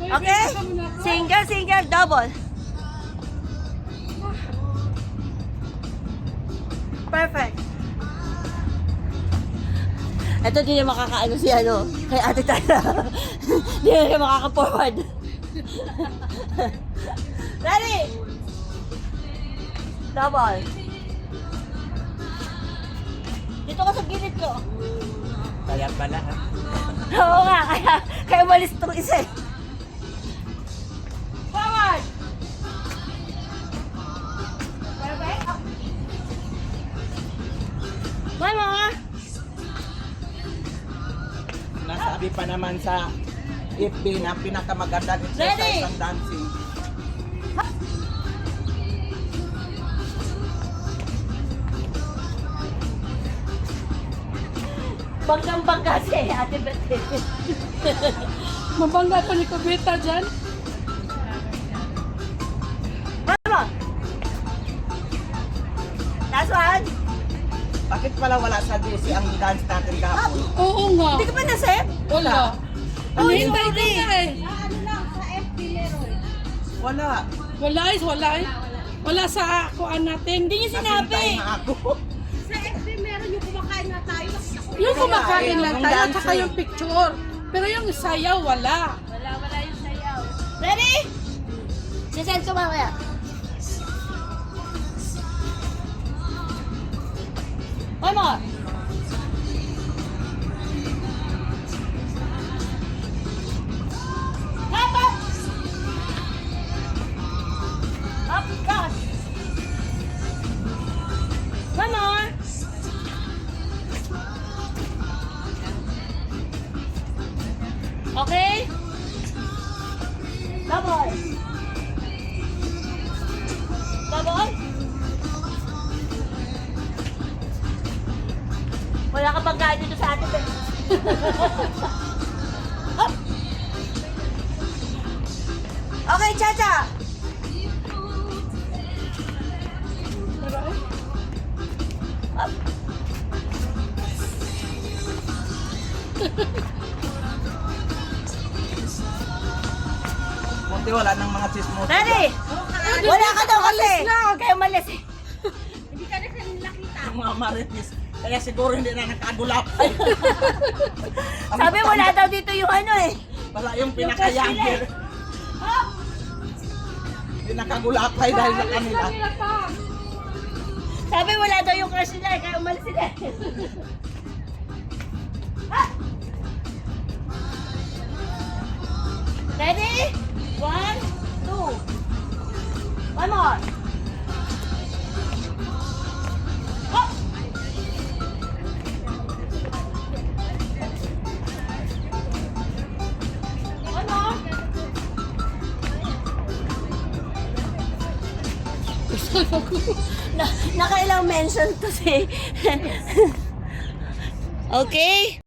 Okay? Single, single, double. Perfect. Ito din yung makakaano si ano, kay Ate Tara. Hindi na siya makaka-forward. Ready? Double. Dito ka sa gilid ko. Kaya pala ha. Oo nga, kaya umalis itong isa eh. Forward! Perfect. One more. Nasabi pa naman sa FB na pinakamagandang Ready? exercise ng dancing. Banggang-bangga si Ate Bete. Mabangga ko ni Kabeta dyan. One more. Last one. Bakit pala wala sa DC ang dance natin kahapon? Oo nga. Hindi ka pa na-save? Wala. Oh, Hintay sorry. ka eh. Wala. Wala eh, wala eh. Wala sa kuan natin. Hindi niyo sinabi. Naghintay na ako. Yung kumakain Yung lang tayo, dancing. tsaka yung picture. Pero yung sayaw, wala. Wala yung sayaw. Ready? Sisend ko mamaya. One more. Up, up. Up, cross. One more. Okay? Double. Double? Wala ka bang gaya dito sa atin, eh. Up. Okay, Chacha. Up. Buti wala ng mga chismosa. Ready? Wala ka daw kasi. Kaya umalis eh. Yung mga marites. Kaya siguro hindi na nakagulapay. Sabi wala daw dito yung ano eh. Wala yung pinaka-younger. Up. Hindi nakagulapay dahil sa kanila. Sabi wala daw yung crush nila eh, kaya umalis sila. Ah! Ready? 1, 2. One more. Up. One more. Nakailang mention to si... Okay?